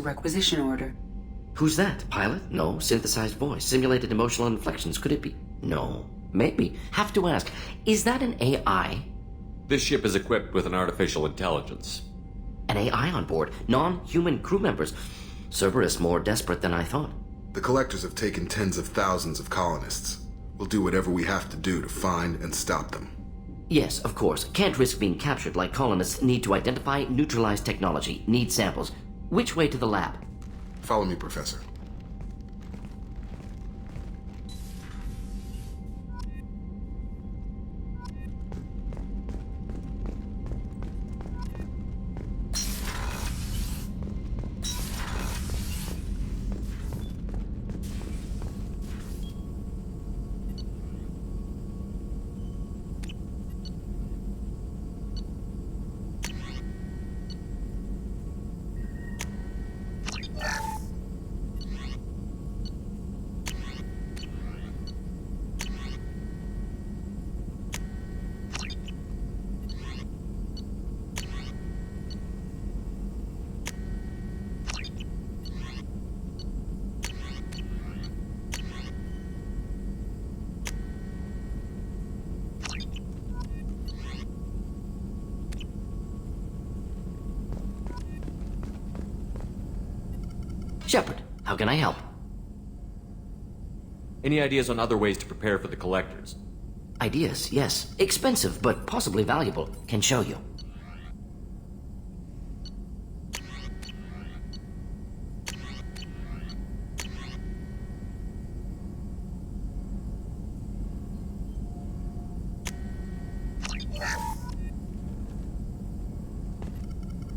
requisition order. Who's that? Pilot? No. Synthesized voice. Simulated emotional inflections. Could it be? No. Maybe. Have to ask. Is that an AI? This ship is equipped with an artificial intelligence. An AI on board. Non-human crew members. Cerberus more desperate than I thought. The collectors have taken tens of thousands of colonists. We'll do whatever we have to do to find and stop them. Yes, of course. Can't risk being captured like colonists. Need to identify, neutralize technology. Need samples. Which way to the lab? Follow me, Professor. Shepard, how can I help? Any ideas on other ways to prepare for the collectors? Ideas, yes. Expensive, but possibly valuable. Can show you.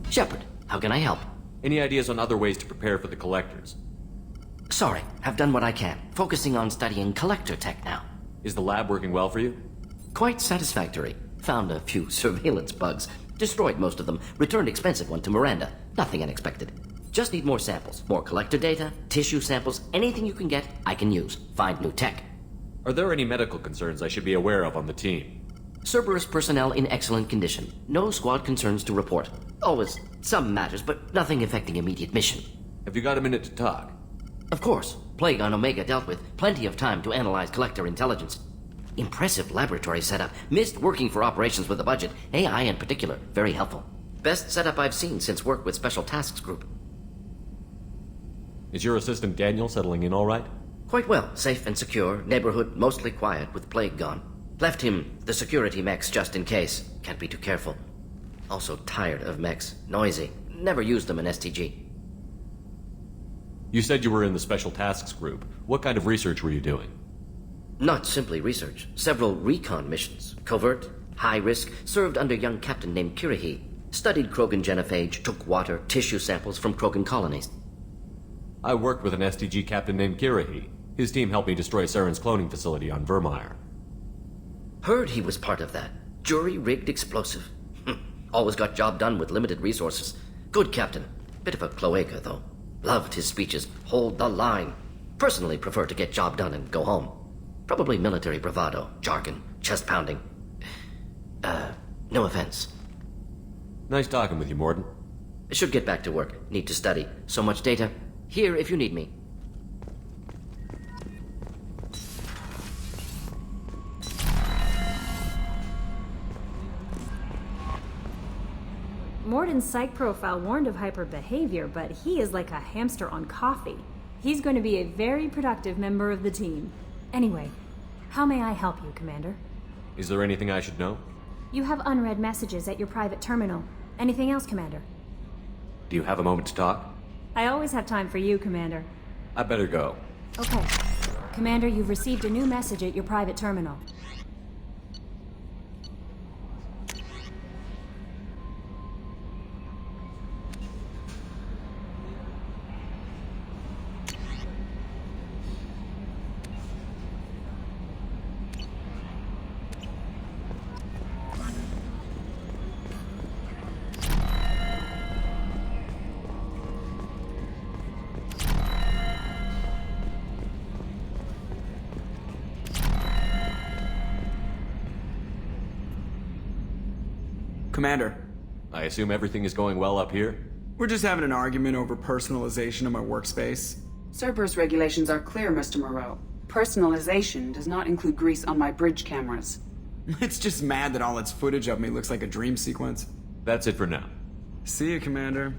Shepard, how can I help? Any ideas on other ways to prepare for the collectors? Sorry, have done what I can. Focusing on studying collector tech now. Is the lab working well for you? Quite satisfactory. Found a few surveillance bugs. Destroyed most of them. Returned expensive one to Miranda. Nothing unexpected. Just need more samples. More collector data, tissue samples, anything you can get, I can use. Find new tech. Are there any medical concerns I should be aware of on the team? Cerberus personnel in excellent condition. No squad concerns to report. Always some matters, but nothing affecting immediate mission. Have you got a minute to talk? Of course. Plague on Omega dealt with. Plenty of time to analyze collector intelligence. Impressive laboratory setup. Missed working for operations with a budget. AI in particular. Very helpful. Best setup I've seen since work with Special Tasks Group. Is your assistant Daniel settling in all right? Quite well. Safe and secure. Neighborhood mostly quiet with Plague gone. Left him the security mechs just in case. Can't be too careful. Also tired of mechs. Noisy. Never used them in STG. You said you were in the Special Tasks Group. What kind of research were you doing? Not simply research. Several recon missions. Covert, high risk, served under young captain named Kirihi. Studied Krogan genophage, took water, tissue samples from Krogan colonies. I worked with an STG captain named Kirihi. His team helped me destroy Saren's cloning facility on Vermeer. Heard he was part of that. Jury-rigged explosive. Always got job done with limited resources. Good captain. Bit of a cloaca, though. Loved his speeches. Hold the line. Personally prefer to get job done and go home. Probably military bravado, jargon, chest pounding. No offense. Nice talking with you, Mordin. Should get back to work. Need to study. So much data. Here if you need me. Mordin's psych profile warned of hyper behavior, but he is like a hamster on coffee. He's going to be a very productive member of the team. Anyway, how may I help you, Commander? Is there anything I should know? You have unread messages at your private terminal. Anything else, Commander? Do you have a moment to talk? I always have time for you, Commander. I better go. Okay. Commander, you've received a new message at your private terminal. Commander. I assume everything is going well up here? We're just having an argument over personalization of my workspace. Cerberus regulations are clear, Mr. Moreau. Personalization does not include grease on my bridge cameras. It's just mad that all its footage of me looks like a dream sequence. That's it for now. See you, Commander.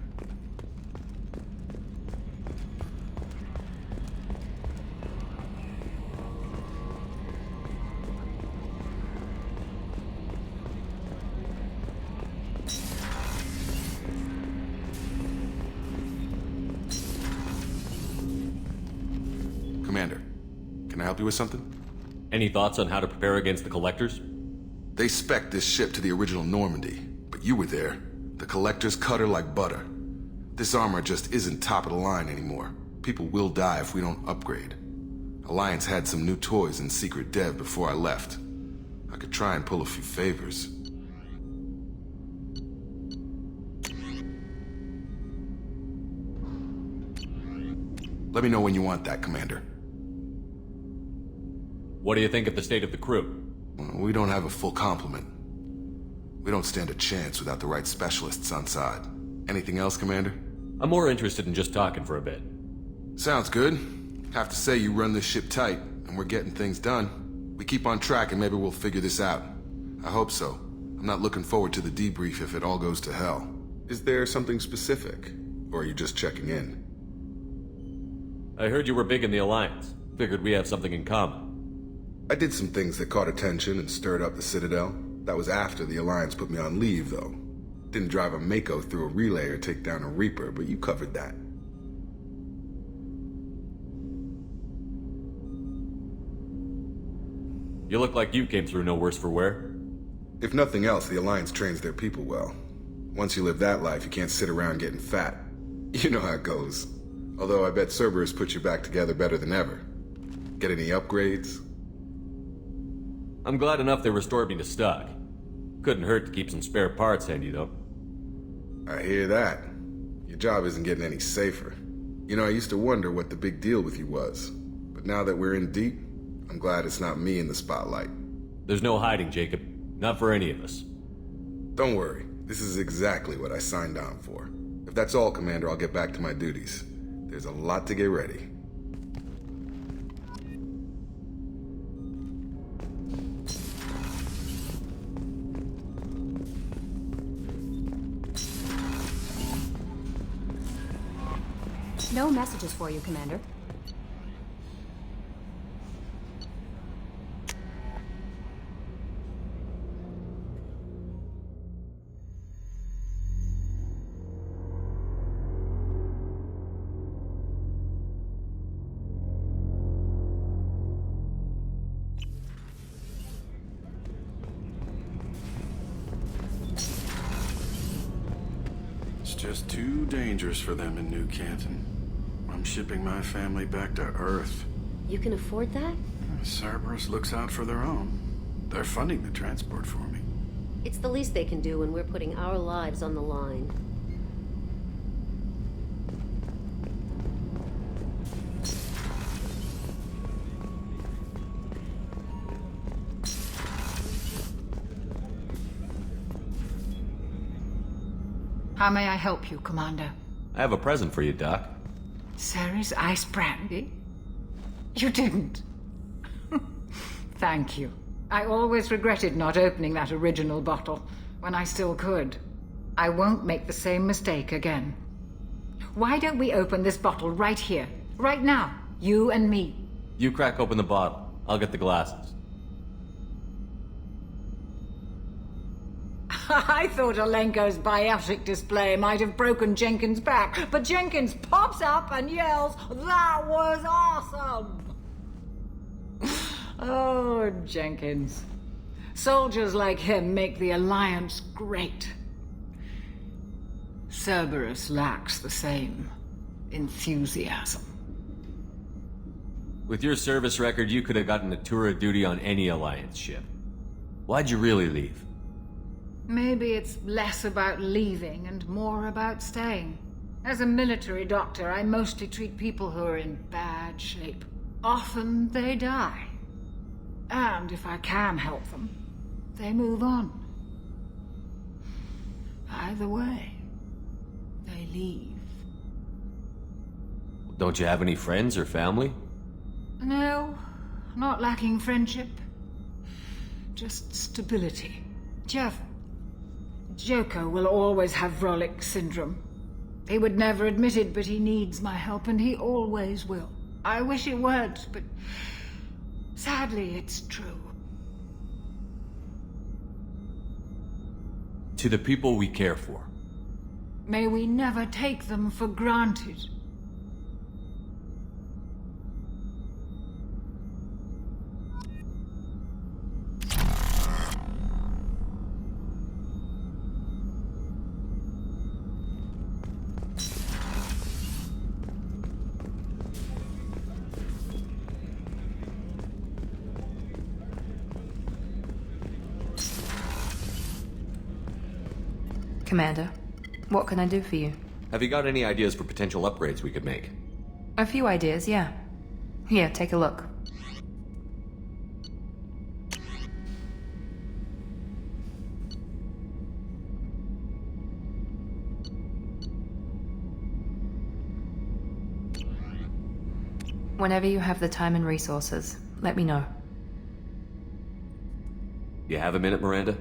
Commander, can I help you with something? Any thoughts on how to prepare against the Collectors? They spec'd this ship to the original Normandy, but you were there. The Collectors cut her like butter. This armor just isn't top of the line anymore. People will die if we don't upgrade. Alliance had some new toys in secret dev before I left. I could try and pull a few favors. Let me know when you want that, Commander. What do you think of the state of the crew? We don't have a full complement. We don't stand a chance without the right specialists on side. Anything else, Commander? I'm more interested in just talking for a bit. Sounds good. Have to say you run this ship tight, and we're getting things done. We keep on track and maybe we'll figure this out. I hope so. I'm not looking forward to the debrief if it all goes to hell. Is there something specific? Or are you just checking in? I heard you were big in the Alliance. Figured we have something in common. I did some things that caught attention and stirred up the Citadel. That was after the Alliance put me on leave, though. Didn't drive a Mako through a relay or take down a Reaper, but you covered that. You look like you came through no worse for wear. If nothing else, the Alliance trains their people well. Once you live that life, you can't sit around getting fat. You know how it goes. Although I bet Cerberus put you back together better than ever. Get any upgrades? I'm glad enough they restored me to stock. Couldn't hurt to keep some spare parts handy, though. I hear that. Your job isn't getting any safer. You know, I used to wonder what the big deal with you was. But now that we're in deep, I'm glad it's not me in the spotlight. There's no hiding, Jacob. Not for any of us. Don't worry. This is exactly what I signed on for. If that's all, Commander, I'll get back to my duties. There's a lot to get ready. No messages for you, Commander. It's just too dangerous for them in New Canton. I'm shipping my family back to Earth. You can afford that? Cerberus looks out for their own. They're funding the transport for me. It's the least they can do when we're putting our lives on the line. How may I help you, Commander? I have a present for you, Doc. Ceres ice brandy? You didn't. Thank you. I always regretted not opening that original bottle when I still could. I won't make the same mistake again. Why don't we open this bottle right here, right now, you and me? You crack open the bottle. I'll get the glasses. I thought Alenko's biotic display might have broken Jenkins' back, but Jenkins pops up and yells, "That was awesome!" Oh, Jenkins. Soldiers like him make the Alliance great. Cerberus lacks the same enthusiasm. With your service record, you could have gotten a tour of duty on any Alliance ship. Why'd you really leave? Maybe it's less about leaving and more about staying. As a military doctor, I mostly treat people who are in bad shape. Often they die. And if I can help them, they move on. Either way, they leave. Don't you have any friends or family? No, not lacking friendship. Just stability. Joker will always have Vrolic syndrome. He would never admit it, but he needs my help, and he always will. I wish it weren't, but sadly it's true. To the people we care for. May we never take them for granted. Commander, what can I do for you? Have you got any ideas for potential upgrades we could make? A few ideas, yeah. Here, take a look. Whenever you have the time and resources, let me know. You have a minute, Miranda?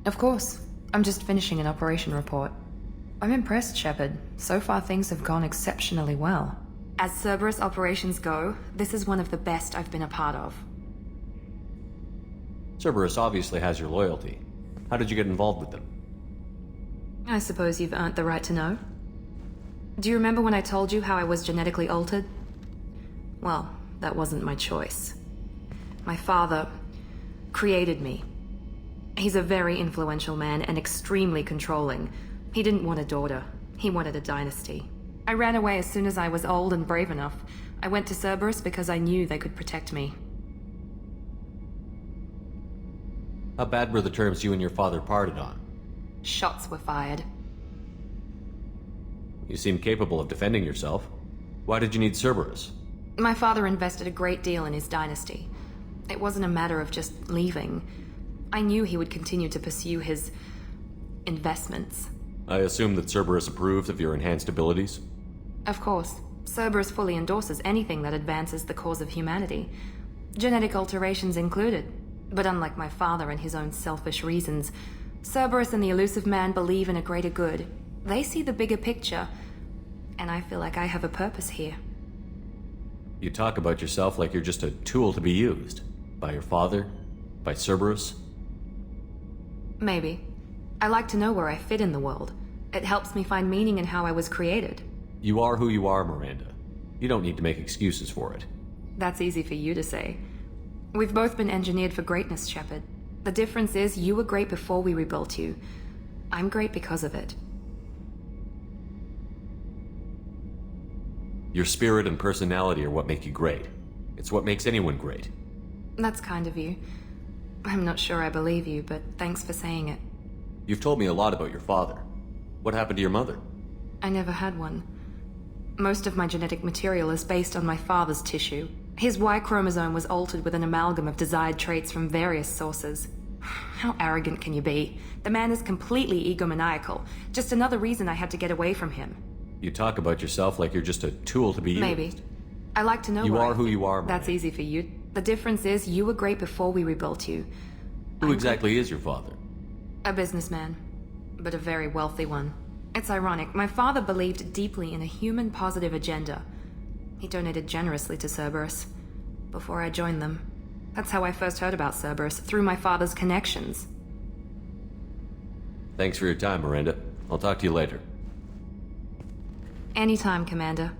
Of course. I'm just finishing an operation report. I'm impressed, Shepard. So far things have gone exceptionally well. As Cerberus operations go, this is one of the best I've been a part of. Cerberus obviously has your loyalty. How did you get involved with them? I suppose you've earned the right to know. Do you remember when I told you how I was genetically altered? Well, that wasn't my choice. My father created me. He's a very influential man and extremely controlling. He didn't want a daughter. He wanted a dynasty. I ran away as soon as I was old and brave enough. I went to Cerberus because I knew they could protect me. How bad were the terms you and your father parted on? Shots were fired. You seem capable of defending yourself. Why did you need Cerberus? My father invested a great deal in his dynasty. It wasn't a matter of just leaving. I knew he would continue to pursue his investments. I assume that Cerberus approved of your enhanced abilities? Of course. Cerberus fully endorses anything that advances the cause of humanity. Genetic alterations included. But unlike my father and his own selfish reasons, Cerberus and the Elusive Man believe in a greater good. They see the bigger picture, and I feel like I have a purpose here. You talk about yourself like you're just a tool to be used. By your father? By Cerberus? Maybe. I like to know where I fit in the world. It helps me find meaning in how I was created. You are who you are, Miranda. You don't need to make excuses for it. That's easy for you to say. We've both been engineered for greatness, Shepard. The difference is you were great before we rebuilt you. I'm great because of it. Your spirit and personality are what make you great. It's what makes anyone great. That's kind of you. I'm not sure I believe you, but thanks for saying it. You've told me a lot about your father. What happened to your mother? I never had one. Most of my genetic material is based on my father's tissue. His Y chromosome was altered with an amalgam of desired traits from various sources. How arrogant can you be? The man is completely egomaniacal. Just another reason I had to get away from him. You talk about yourself like you're just a tool to be used. Maybe. I like to know You where are I who fit. you are, Miranda. That's easy for you. The difference is you were great before we rebuilt you. Who exactly is your father? A businessman, but a very wealthy one. It's ironic. My father believed deeply in a human-positive agenda. He donated generously to Cerberus before I joined them. That's how I first heard about Cerberus, through my father's connections. Thanks for your time, Miranda. I'll talk to you later. Anytime, Commander.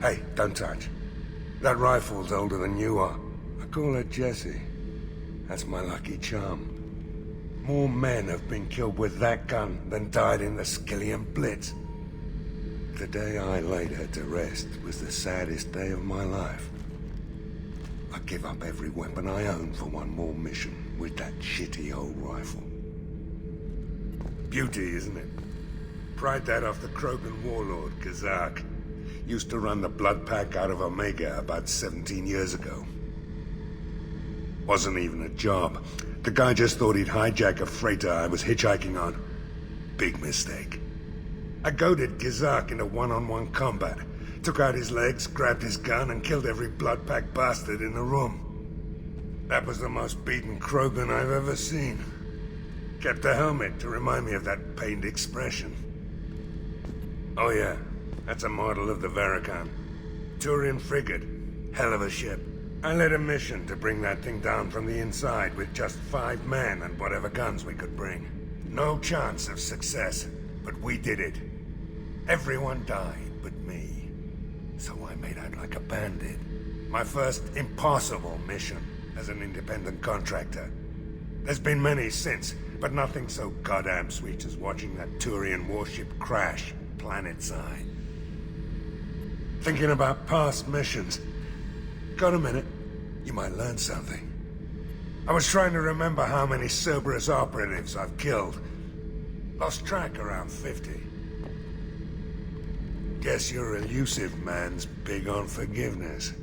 Hey, don't touch. That rifle's older than you are. call her Jessie. That's my lucky charm. More men have been killed with that gun than died in the Skillian Blitz. The day I laid her to rest was the saddest day of my life. I give up every weapon I own for one more mission with that shitty old rifle. Beauty, isn't it? Pried that off the Krogan warlord, Kazak. Used to run the blood pack out of Omega about 17 years ago. Wasn't even a job. The guy just thought he'd hijack a freighter I was hitchhiking on. Big mistake. I goaded Kazak into one-on-one combat. Took out his legs, grabbed his gun, and killed every blood pack bastard in the room. That was the most beaten Krogan I've ever seen. Kept a helmet to remind me of that pained expression. Oh yeah, that's a model of the Veracon. Turian frigate. Hell of a ship. I led a mission to bring that thing down from the inside with just 5 men and whatever guns we could bring. No chance of success, but we did it. Everyone died but me. So I made out like a bandit. My first impossible mission as an independent contractor. There's been many since, but nothing so goddamn sweet as watching that Turian warship crash planetside. Thinking about past missions. Got a minute? You might learn something. I was trying to remember how many Cerberus operatives I've killed. Lost track around 50. Guess your elusive man's big on forgiveness.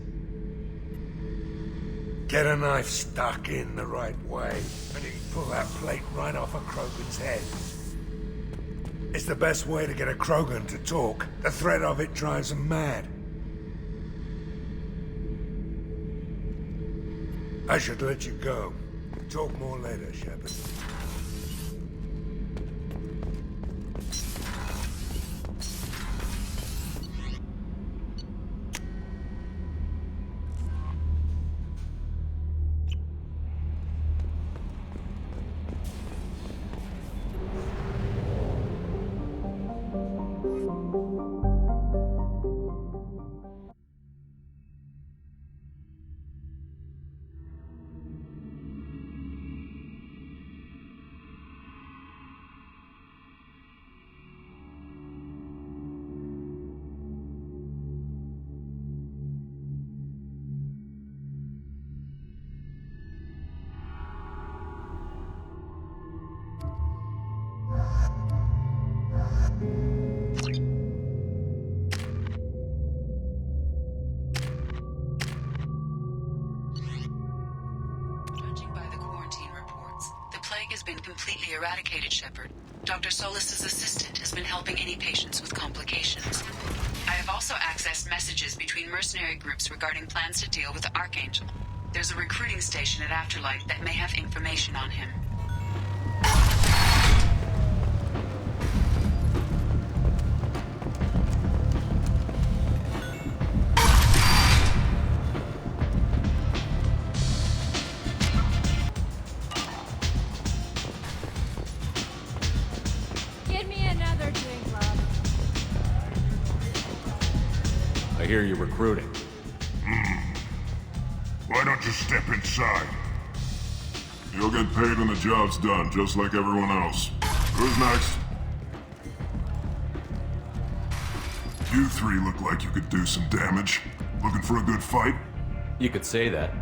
Get a knife stuck in the right way, and you can pull that plate right off a Krogan's head. It's the best way to get a Krogan to talk. The threat of it drives him mad. I should let you go. Talk more later, Shepard. Completely eradicated, Shepard. Dr. Solis's assistant has been helping any patients with complications. I have also accessed messages between mercenary groups regarding plans to deal with the Archangel. There's a recruiting station at Afterlight that may have information on him. I hear you're recruiting. Why don't you step inside? You'll get paid when the job's done, just like everyone else. Who's next? You 3 look like you could do some damage. Looking for a good fight? You could say that.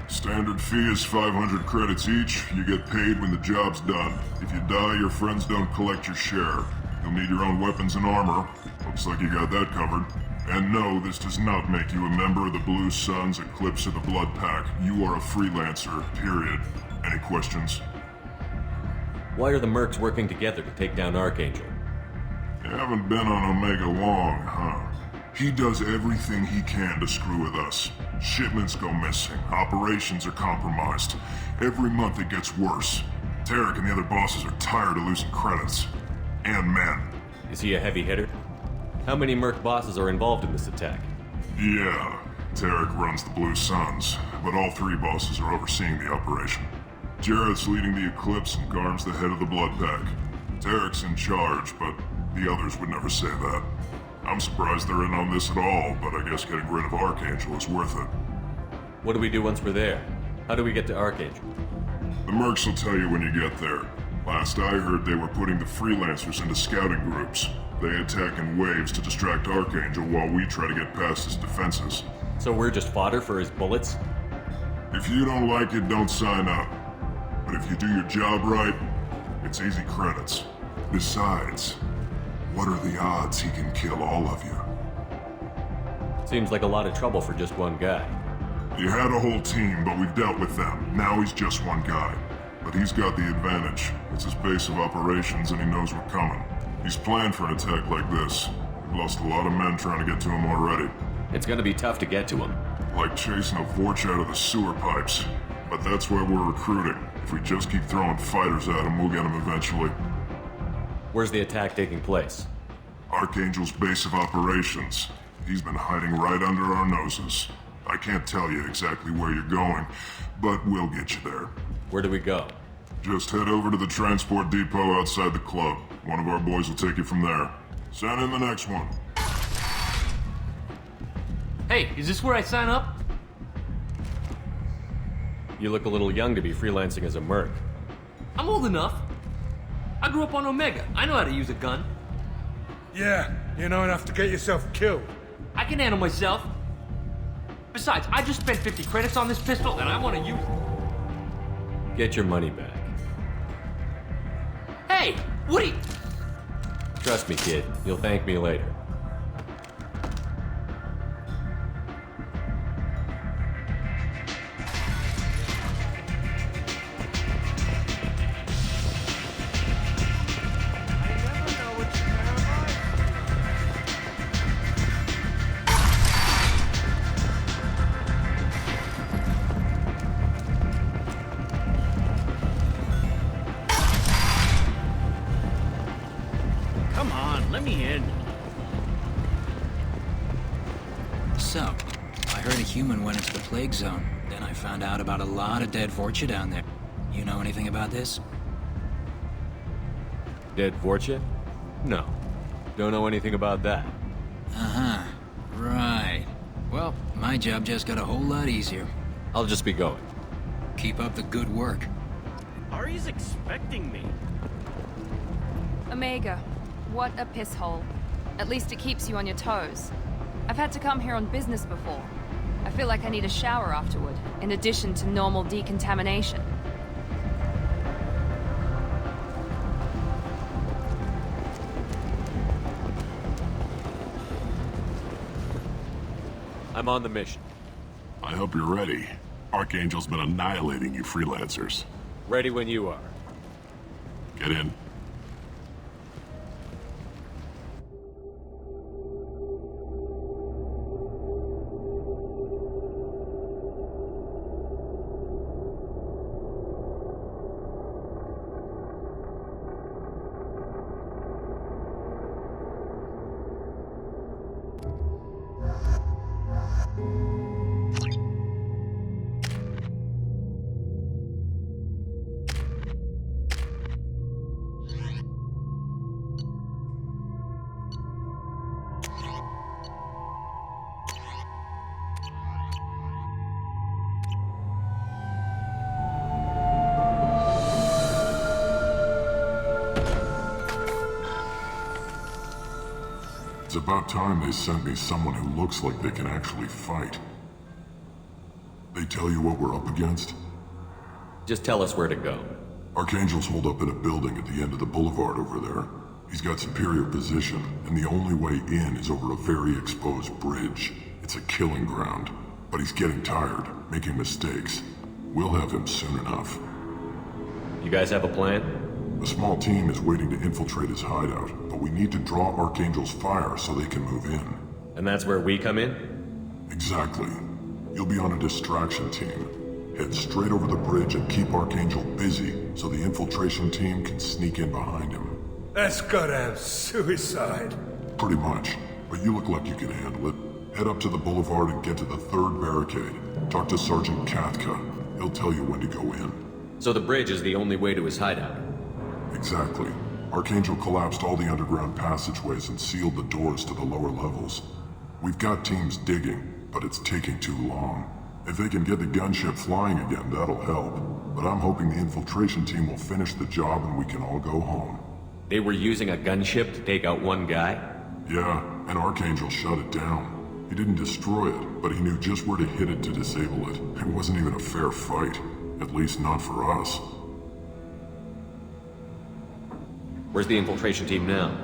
Standard fee is 500 credits each. You get paid when the job's done. If you die, your friends don't collect your share. You'll need your own weapons and armor. Looks like you got that covered. And no, this does not make you a member of the Blue Suns, Eclipse, or the Blood Pack. You are a freelancer, period. Any questions? Why are the mercs working together to take down Archangel? You haven't been on Omega long, huh? He does everything he can to screw with us. Shipments go missing, operations are compromised. Every month it gets worse. Tarek and the other bosses are tired of losing credits. And men. Is he a heavy hitter? How many merc bosses are involved in this attack? Yeah, Tarek runs the Blue Suns, but all 3 bosses are overseeing the operation. Jarrett's leading the Eclipse and Garm's the head of the Blood Pack. Tarek's in charge, but the others would never say that. I'm surprised they're in on this at all, but I guess getting rid of Archangel is worth it. What do we do once we're there? How do we get to Archangel? The mercs will tell you when you get there. Last I heard, they were putting the freelancers into scouting groups. They attack in waves to distract Archangel while we try to get past his defenses. So we're just fodder for his bullets? If you don't like it, don't sign up. But if you do your job right, it's easy credits. Besides, what are the odds he can kill all of you? Seems like a lot of trouble for just one guy. You had a whole team, but we've dealt with them. Now he's just one guy. But he's got the advantage. It's his base of operations and he knows we're coming. He's planned for an attack like this. We've lost a lot of men trying to get to him already. It's gonna be tough to get to him. Like chasing a Vorch out of the sewer pipes. But that's why we're recruiting. If we just keep throwing fighters at him, we'll get him eventually. Where's the attack taking place? Archangel's base of operations. He's been hiding right under our noses. I can't tell you exactly where you're going, but we'll get you there. Where do we go? Just head over to the transport depot outside the club. One of our boys will take you from there. Send in the next one. Hey, is this where I sign up? You look a little young to be freelancing as a merc. I'm old enough. I grew up on Omega. I know how to use a gun. Yeah, you know enough to get yourself killed. I can handle myself. Besides, I just spent 50 credits on this pistol and I want to use it. Get your money back. Hey, Woody! Trust me, kid. You'll thank me later. Come on, let me in. So, I heard a human went into the plague zone. Then I found out about a lot of dead Vorcha down there. You know anything about this? Dead Vorcha? No. Don't know anything about that. Uh-huh. Right. Well, my job just got a whole lot easier. I'll just be going. Keep up the good work. Ari's expecting me. Omega, what a piss hole. At least it keeps you on your toes. I've had to come here on business before. I feel like I need a shower afterward, in addition to normal decontamination. I'm on the mission. I hope you're ready. Archangel's been annihilating you freelancers. Ready when you are. Get in. It's about time they sent me someone who looks like they can actually fight. They tell you what we're up against? Just tell us where to go. Archangel's holed up in a building at the end of the boulevard over there. He's got superior position, and the only way in is over a very exposed bridge. It's a killing ground. But he's getting tired, making mistakes. We'll have him soon enough. You guys have a plan? A small team is waiting to infiltrate his hideout, but we need to draw Archangel's fire so they can move in. And that's where we come in? Exactly. You'll be on a distraction team. Head straight over the bridge and keep Archangel busy so the infiltration team can sneak in behind him. That's goddamn suicide. Pretty much, but you look like you can handle it. Head up to the boulevard and get to the third barricade. Talk to Sergeant Kathka. He'll tell you when to go in. So the bridge is the only way to his hideout? Exactly. Archangel collapsed all the underground passageways and sealed the doors to the lower levels. We've got teams digging, but it's taking too long. If they can get the gunship flying again, that'll help. But I'm hoping the infiltration team will finish the job and we can all go home. They were using a gunship to take out one guy? Yeah, and Archangel shut it down. He didn't destroy it, but he knew just where to hit it to disable it. It wasn't even a fair fight. At least not for us. Where's the infiltration team now?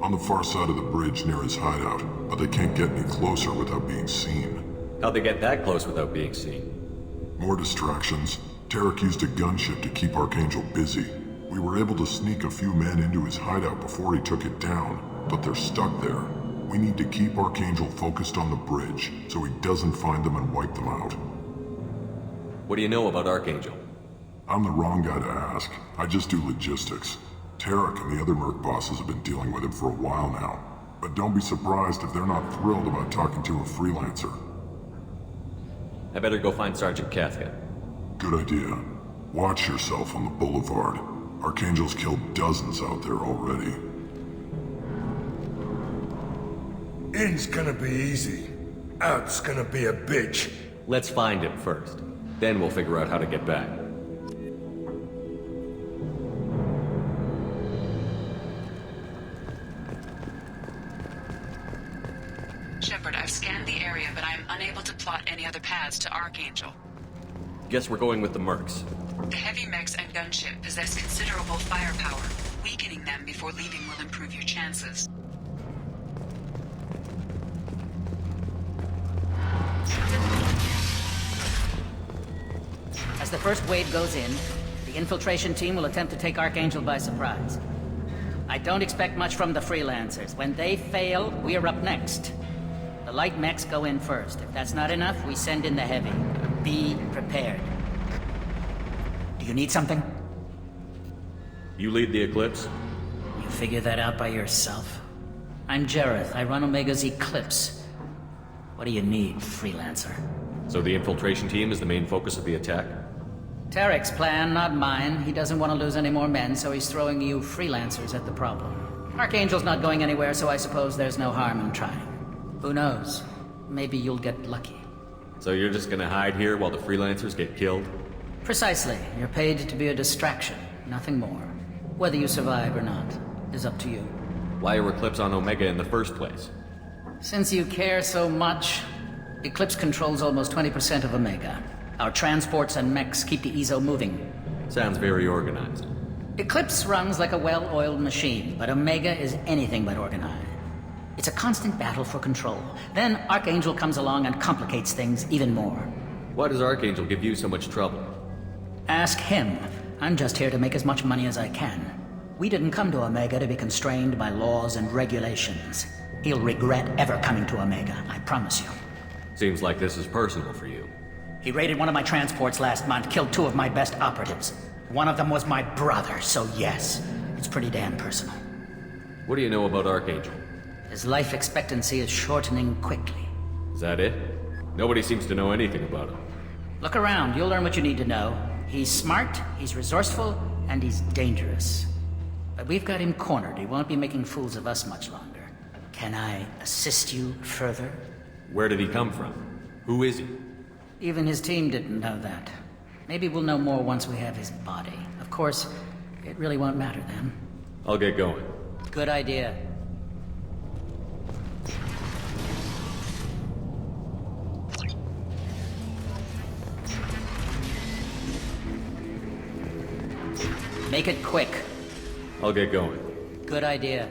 On the far side of the bridge near his hideout, but they can't get any closer without being seen. How'd they get that close without being seen? More distractions. Tarek used a gunship to keep Archangel busy. We were able to sneak a few men into his hideout before he took it down, but they're stuck there. We need to keep Archangel focused on the bridge, so he doesn't find them and wipe them out. What do you know about Archangel? I'm the wrong guy to ask. I just do logistics. Tarek and the other merc bosses have been dealing with him for a while now. But don't be surprised if they're not thrilled about talking to a freelancer. I better go find Sergeant Kafka. Good idea. Watch yourself on the boulevard. Archangel's killed dozens out there already. In's gonna be easy. Out's gonna be a bitch. Let's find him first. Then we'll figure out how to get back. Shepard, I've scanned the area, but I am unable to plot any other paths to Archangel. Guess we're going with the mercs. The heavy mechs and gunship possess considerable firepower. Weakening them before leaving will improve your chances. As the first wave goes in, the infiltration team will attempt to take Archangel by surprise. I don't expect much from the freelancers. When they fail, we're up next. The light mechs go in first. If that's not enough, we send in the heavy. Be prepared. Do you need something? You lead the Eclipse? You figure that out by yourself. I'm Jareth. I run Omega's Eclipse. What do you need, freelancer? So the infiltration team is the main focus of the attack? Tarek's plan, not mine. He doesn't want to lose any more men, so he's throwing you freelancers at the problem. Archangel's not going anywhere, so I suppose there's no harm in trying. Who knows? Maybe you'll get lucky. So you're just gonna hide here while the freelancers get killed? Precisely. You're paid to be a distraction, nothing more. Whether you survive or not is up to you. Why are Eclipse on Omega in the first place? Since you care so much, Eclipse controls almost 20% of Omega. Our transports and mechs keep the EZO moving. Sounds very organized. Eclipse runs like a well-oiled machine, but Omega is anything but organized. It's a constant battle for control. Then Archangel comes along and complicates things even more. Why does Archangel give you so much trouble? Ask him. I'm just here to make as much money as I can. We didn't come to Omega to be constrained by laws and regulations. He'll regret ever coming to Omega, I promise you. Seems like this is personal for you. He raided one of my transports last month, killed 2 of my best operatives. One of them was my brother, so yes, it's pretty damn personal. What do you know about Archangel? His life expectancy is shortening quickly. Is that it? Nobody seems to know anything about him. Look around, you'll learn what you need to know. He's smart, he's resourceful, and he's dangerous. But we've got him cornered. He won't be making fools of us much longer. Can I assist you further? Where did he come from? Who is he? Even his team didn't know that. Maybe we'll know more once we have his body. Of course, it really won't matter then. I'll get going. Good idea. Make it quick. I'll get going. Good idea.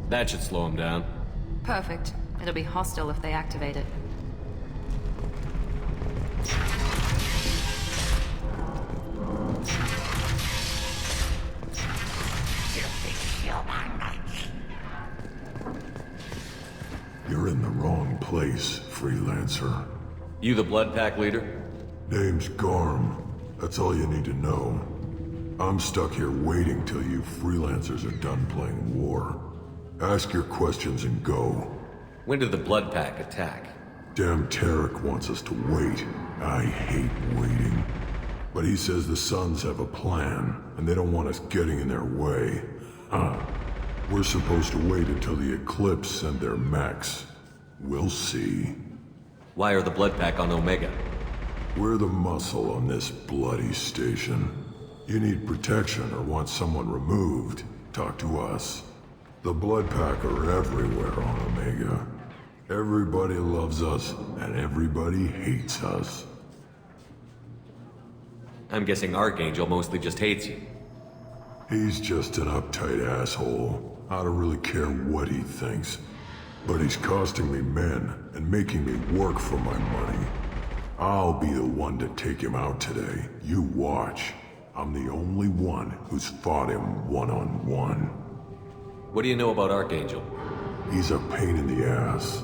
That should slow him down. Perfect. It'll be hostile if they activate it. You're in the wrong place, freelancer. You the Blood Pack leader? Name's Garm. That's all you need to know. I'm stuck here waiting till you freelancers are done playing war. Ask your questions and go. When did the Blood Pack attack? Damn Tarek wants us to wait. I hate waiting. But he says the Suns have a plan, and they don't want us getting in their way. We're supposed to wait until the Eclipse send their mechs. We'll see. Why are the Blood Pack on Omega? We're the muscle on this bloody station. You need protection or want someone removed, talk to us. The Blood Pack are everywhere on Omega. Everybody loves us, and everybody hates us. I'm guessing Archangel mostly just hates you. He's just an uptight asshole. I don't really care what he thinks. But he's costing me men and making me work for my money. I'll be the one to take him out today. You watch. I'm the only one who's fought him one-on-one. What do you know about Archangel? He's a pain in the ass.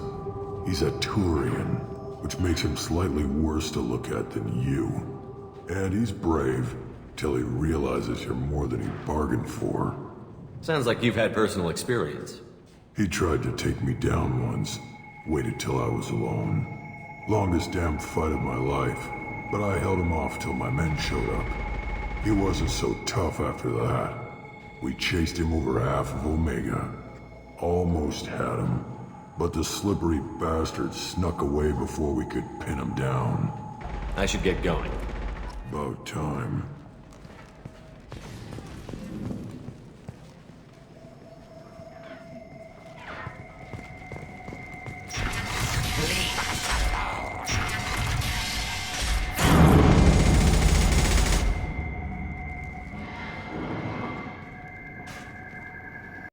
He's a Turian, which makes him slightly worse to look at than you. And he's brave, till he realizes you're more than he bargained for. Sounds like you've had personal experience. He tried to take me down once. Waited till I was alone. Longest damn fight of my life, but I held him off till my men showed up. He wasn't so tough after that. We chased him over half of Omega. Almost had him, but the slippery bastard snuck away before we could pin him down. I should get going. About time.